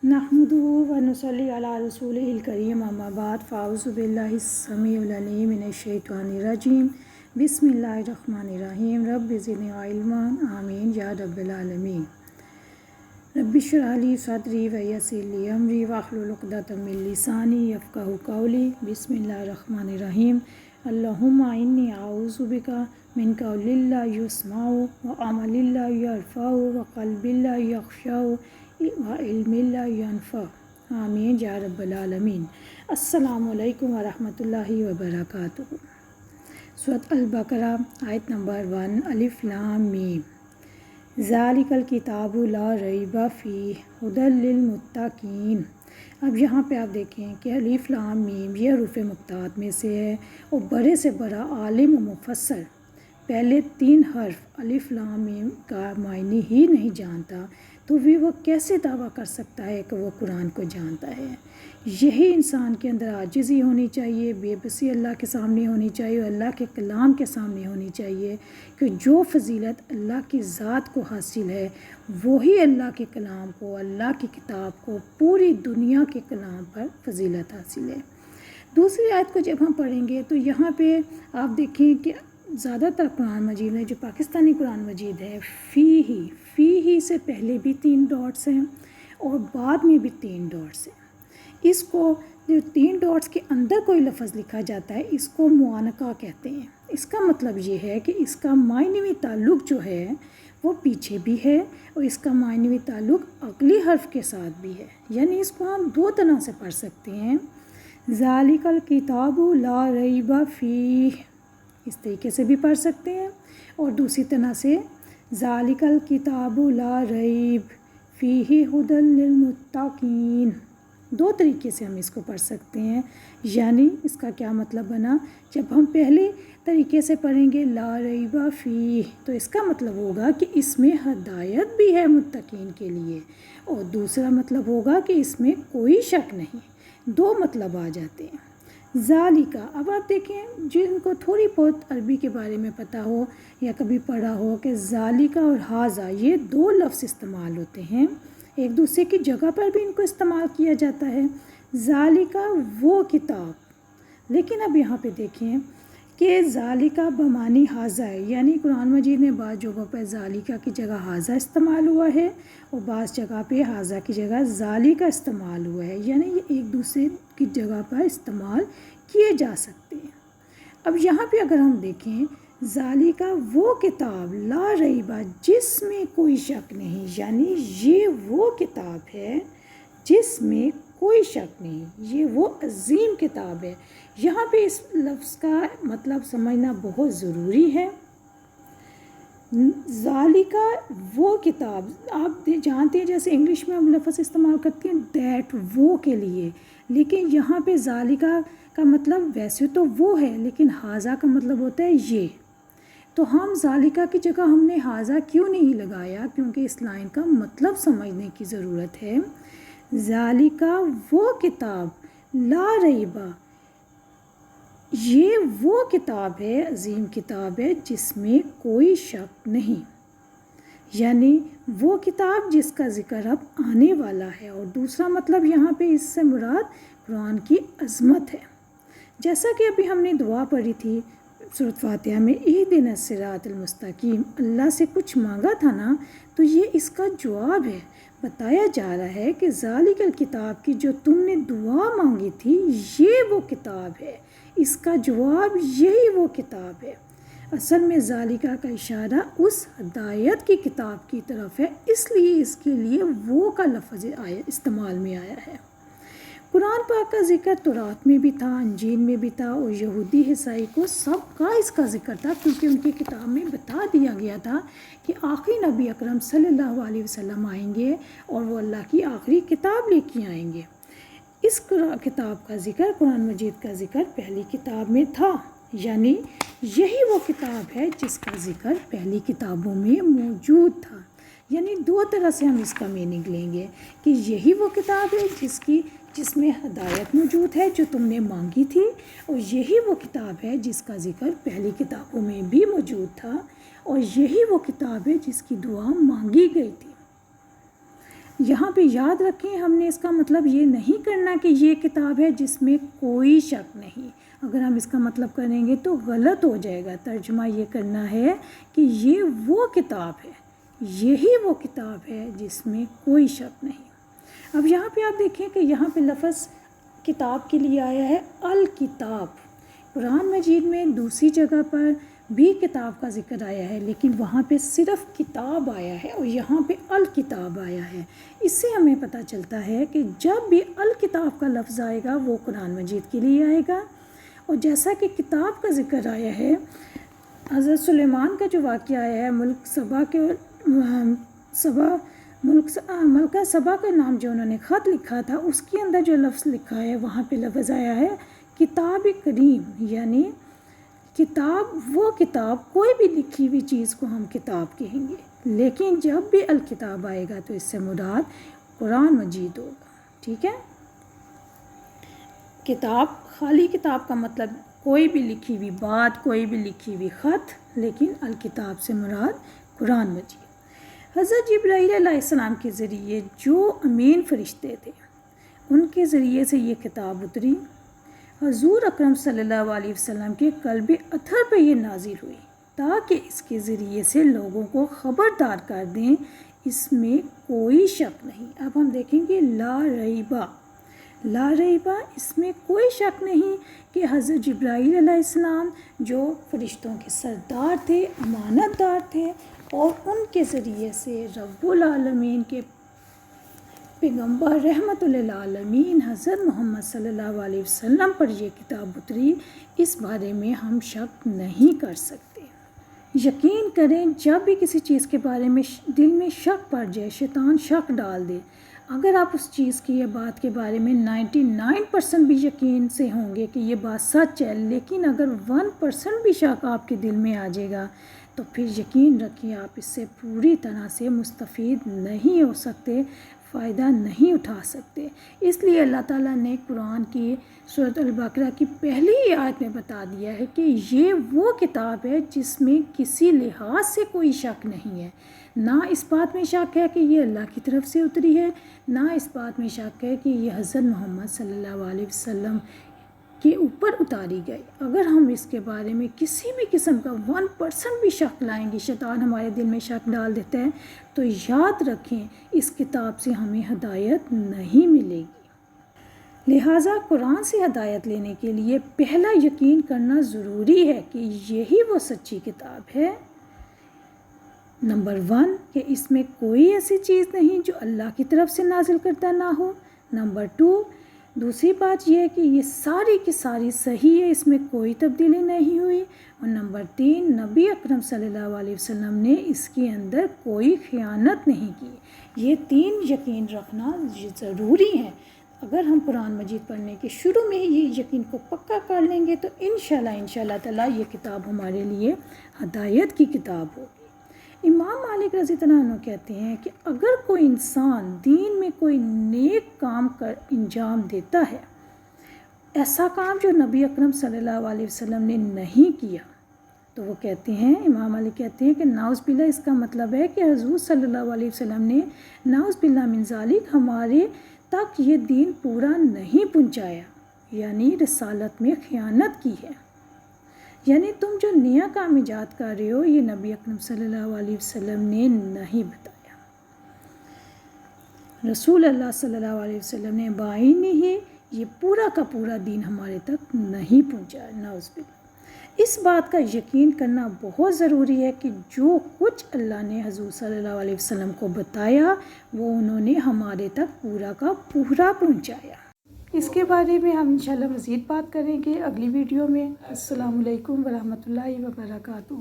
नहमदुहु व नुसल्ली अला रसूलिहिल करीम अम्मा बाद फ़ाऊज़ु बिल्लाहि समीउल अलीम मिनश शैतानिर रजीम बिस्मिल्लाहिर रहमानिर रहीम रब्बि ज़िदनी इल्मन आमीन या रब्बिल आलमीन। रब्बि इश्रह ली सदरी व यस्सिर ली अमरी वाहलुल उक़दतम मिन लिसानी यफ़क़हू क़ौली बिस्मिल्लाहिर रहमानिर रहीम। अल्लाहुम्मा इन्नी अऊज़ु बिका मिन क़ौलिन ला युस्मअ व अमलिन ला यरफ़अ व क़ल्बिन ला यख़शअ व इल्मिन ला यनफ़अ आमीन या रब्बल आलमीन। अस्सलामु अलैकुम व रहमतुल्लाहि व बरकातुहू। सूरत अल-बक़रा आयत नंबर 1 अलिफ लाम मीम। ज़ालिकल किताबु ला रैब फ़ीह हुदल लिल मुत्तक़ीन। अब यहाँ पे आप देखें कि अलिफ लाम मीम ये हरूफ़ मुक़त्ताअत में से है और बड़े से बड़ा आलिम व मुफ़स्सिर पहले 3 हर्फ अलिफ लाम मीम का मायने ही नहीं जानता तो भी वो कैसे दावा कर सकता है कि वो कुरान को जानता है। यही इंसान के अंदर आजिज़ी होनी चाहिए, बेबसी अल्लाह के सामने होनी चाहिए और अल्लाह के कलाम के सामने होनी चाहिए कि जो फ़जीलत अल्लाह की ज़ात को हासिल है वही अल्लाह के कलाम को, अल्लाह की किताब को, पूरी दुनिया के कलाम पर फ़जीलत हासिल है। दूसरी आयत को जब हम पढ़ेंगे तो यहाँ पे आप देखें कि ज़्यादातर कुरान मजीद में जो पाकिस्तानी कुरान मजीद है फ़ी ही से पहले भी 3 डॉट्स हैं और बाद में भी 3 डॉट्स हैं। इसको जो 3 डॉट्स के अंदर कोई लफ्ज़ लिखा जाता है इसको मुआनका कहते हैं। इसका मतलब ये है कि इसका मायनवी ताल्लुक़ जो है वो पीछे भी है और इसका मायनवी ताल्लुक़ अगली हर्फ के साथ भी है। यानी इसको हम 2 तरह से पढ़ सकते हैं। ज़ालिकल किताबु ला रैब फ़ीह इस तरीके से भी पढ़ सकते हैं और दूसरी तरह से ज़ालिकल किताबु ला रैब फ़ीही हुदल लिल मुत्तक़ीन। 2 तरीके से हम इसको पढ़ सकते हैं। यानी इसका क्या मतलब बना, जब हम पहले तरीके से पढ़ेंगे ला रैब फ़ीह तो इसका मतलब होगा कि इसमें हदायत भी है मुत्तक़ीन के लिए और दूसरा मतलब होगा कि इसमें कोई शक नहीं। 2 मतलब आ जाते हैं। ज़ालिका, अब आप देखें जिनको थोड़ी बहुत अरबी के बारे में पता हो या कभी पढ़ा हो कि ज़ालिका और हाज़ा ये 2 लफ्ज़ इस्तेमाल होते हैं, एक दूसरे की जगह पर भी इनको इस्तेमाल किया जाता है। ज़ालिका वो किताब, लेकिन अब यहाँ पे देखें कि ज़ालिका बमानी हाज़ा है। यानी कुरान मजीद में बाज़ जगहों पर ज़ालिका की जगह हाज़ा इस्तेमाल हुआ है और बाज़ जगह पे हाज़ा की जगह ज़ालिका इस्तेमाल हुआ है। यानी ये एक दूसरे की जगह पर इस्तेमाल किए जा सकते हैं। अब यहाँ पे अगर हम देखें ज़ालिका वो किताब ला रैबा जिसमें कोई शक नहीं, यानी ये वो किताब है जिसमें कोई शक नहीं, ये वो अजीम किताब है। यहाँ पे इस लफ्ज़ का मतलब समझना बहुत ज़रूरी है। ज़ालिका वो किताब, आप जानते हैं जैसे इंग्लिश में हम लफ्ज़ इस्तेमाल करते हैं दैट वो के लिए, लेकिन यहाँ पे ज़ालिका का मतलब वैसे तो वो है लेकिन हाज़ा का मतलब होता है ये। तो हम ज़ालिका की जगह हमने हाज़ा क्यों नहीं लगाया, क्योंकि इस लाइन का मतलब समझने की ज़रूरत है। ज़ालिका वो किताब ला रैबा ये वो किताब है, अजीम किताब है जिसमें कोई शक नहीं, यानी वो किताब जिसका ज़िक्र अब आने वाला है। और दूसरा मतलब यहाँ पे इससे मुराद कुरान की अज़मत है। जैसा कि अभी हमने दुआ पढ़ी थी सूरत फातिहा में इहदिनस सिरातल मुस्तकीम, अल्लाह से कुछ मांगा था ना, तो ये इसका जवाब है। बताया जा रहा है कि ज़ालिकल किताब की जो तुमने दुआ मांगी थी ये वो किताब है, इसका जवाब यही वो किताब है। असल में ज़ालिका का इशारा उस हदायत की किताब की तरफ है, इसलिए इसके लिए वो का लफ्ज़ इस्तेमाल में आया है। कुरान पाक का ज़िक्र तौरात में भी था, इंजील में भी था और यहूदी ईसाई को सबका इसका ज़िक्र था, क्योंकि उनकी किताब में बता दिया गया था कि आखिरी नबी अकरम सल्लल्लाहु अलैहि वसल्लम आएंगे और वो अल्लाह की आखिरी किताब लेके आएंगे। इस किताब का ज़िक्र, कुरान मजीद का ज़िक्र पहली किताब में था, यानी यही वो किताब है जिसका ज़िक्र पहली किताबों में मौजूद था। यानी 2 तरह से हम इसका मीनिंग लेंगे कि यही वो किताब है जिसमें हदायत मौजूद है जो तुमने मांगी थी, और यही वो किताब है जिसका ज़िक्र पहली किताबों में भी मौजूद था, और यही वो किताब है जिसकी दुआ मांगी गई थी। यहाँ पे याद رکھیں ہم نے اس کا مطلب یہ نہیں کرنا کہ یہ کتاب ہے جس میں کوئی شک نہیں. اگر ہم اس کا مطلب کریں گے تو غلط ہو جائے گا. ترجمہ یہ کرنا ہے کہ یہ وہ کتاب ہے, یہی وہ کتاب ہے جس میں کوئی شک نہیں. اب یہاں پہ آپ دیکھیں کہ یہاں پہ لفظ کتاب کے لیے آیا ہے الکتاب. قرآن مجید میں دوسری جگہ پر بھی کتاب کا ذکر آیا ہے, لیکن وہاں پہ صرف کتاب آیا ہے اور یہاں پہ الکتاب آیا ہے. اس سے ہمیں پتہ چلتا ہے کہ جب بھی الکتاب کا لفظ آئے گا وہ قرآن مجید کے لیے آئے گا. اور جیسا کہ کتاب کا ذکر آیا ہے, حضرت سلیمان کا جو واقعہ آیا ہے, ملکہ سبا کا نام جو انہوں نے خط لکھا تھا, اس کے اندر جو لفظ لکھا ہے وہاں پہ لفظ آیا ہے کتاب کریم, یعنی کتاب, وہ کتاب, کوئی بھی لکھی ہوئی چیز کو ہم کتاب کہیں گے. لیکن جب بھی الکتاب آئے گا تو اس سے مراد قرآن مجید ہوگا. ٹھیک ہے, کتاب, خالی کتاب کا مطلب کوئی بھی لکھی ہوئی بات, کوئی بھی لکھی ہوئی خط, لیکن الکتاب سے مراد قرآن مجید. حضرت جبرائیل علیہ السلام کے ذریعے جو امین فرشتے تھے ان کے ذریعے سے یہ کتاب اتری. حضور اکرم صلی اللہ علیہ وسلم کے قلب اطہر پہ یہ نازل ہوئی تاکہ اس کے ذریعے سے لوگوں کو خبردار کر دیں اس میں کوئی شک نہیں. اب ہم دیکھیں گے لا ریبہ, لا ریبہ, اس میں کوئی شک نہیں کہ حضرت جبرائیل علیہ السلام جو فرشتوں کے سردار تھے, امانت دار تھے, اور ان کے ذریعے سے رب العالمین کے پیغمبر رحمت للعالمین حضرت محمد صلی اللہ علیہ وسلم پر یہ کتاب اتری. اس بارے میں ہم شک نہیں کر سکتے. یقین کریں جب بھی کسی چیز کے بارے میں دل میں شک پڑ جائے, شیطان شک ڈال دے, اگر آپ اس چیز کی یا بات کے بارے میں 99% بھی یقین سے ہوں گے کہ یہ بات سچ ہے, لیکن اگر 1% بھی شک آپ کے دل میں آ جائے گا تو پھر یقین رکھیں آپ اس سے پوری طرح سے مستفید نہیں ہو سکتے, فائدہ نہیں اٹھا سکتے. اس لیے اللہ تعالیٰ نے قرآن کی سورۃ البقرہ کی پہلی آیت میں بتا دیا ہے کہ یہ وہ کتاب ہے جس میں کسی لحاظ سے کوئی شک نہیں ہے. نہ اس بات میں شک ہے کہ یہ اللہ کی طرف سے اتری ہے, نہ اس بات میں شک ہے کہ یہ حضرت محمد صلی اللہ علیہ وسلم کے اوپر اتاری گئی. اگر ہم اس کے بارے میں کسی بھی قسم کا 1% بھی شک لائیں گے, شیطان ہمارے دل میں شک ڈال دیتا ہے, تو یاد رکھیں اس کتاب سے ہمیں ہدایت نہیں ملے گی. لہٰذا قرآن سے ہدایت لینے کے لیے پہلا یقین کرنا ضروری ہے کہ یہی وہ سچی کتاب ہے. نمبر 1 کہ اس میں کوئی ایسی چیز نہیں جو اللہ کی طرف سے نازل کردہ نہ ہو. نمبر 2 دوسری بات یہ ہے کہ یہ ساری کی ساری صحیح ہے, اس میں کوئی تبدیلی نہیں ہوئی. اور نمبر 3 نبی اکرم صلی اللہ علیہ وسلم نے اس کے اندر کوئی خیانت نہیں کی. یہ 3 یقین رکھنا ضروری ہے. اگر ہم قرآن مجید پڑھنے کے شروع میں یہ یقین کو پکا کر لیں گے تو انشاءاللہ تعالیٰ یہ کتاب ہمارے لیے ہدایت کی کتاب ہوگی. امام مالک رضی اللہ عنہ کہتے ہیں کہ اگر کوئی انسان دین میں کوئی نیک کام کر انجام دیتا ہے, ایسا کام جو نبی اکرم صلی اللہ علیہ وسلم نے نہیں کیا, تو وہ کہتے ہیں, امام مالک کہتے ہیں کہ نعوذ باللہ اس کا مطلب ہے کہ حضور صلی اللہ علیہ وسلم نے نعوذ باللہ من ذالک ہمارے تک یہ دین پورا نہیں پہنچایا, یعنی رسالت میں خیانت کی ہے. یعنی تم جو نیا کام ایجاد کر رہے ہو یہ نبی اکرم صلی اللہ علیہ وسلم نے نہیں بتایا. رسول اللہ صلی اللہ علیہ وسلم نے بعینہ ہی یہ پورا کا پورا دین ہمارے تک نہیں پہنچایا. نعوذ باللہ. اس بات کا یقین کرنا بہت ضروری ہے کہ جو کچھ اللہ نے حضور صلی اللہ علیہ وسلم کو بتایا وہ انہوں نے ہمارے تک پورا کا پورا پہنچایا. اس کے بارے میں ہم انشاءاللہ مزید بات کریں گے اگلی ویڈیو میں. السلام علیکم ورحمۃ اللہ وبرکاتہ.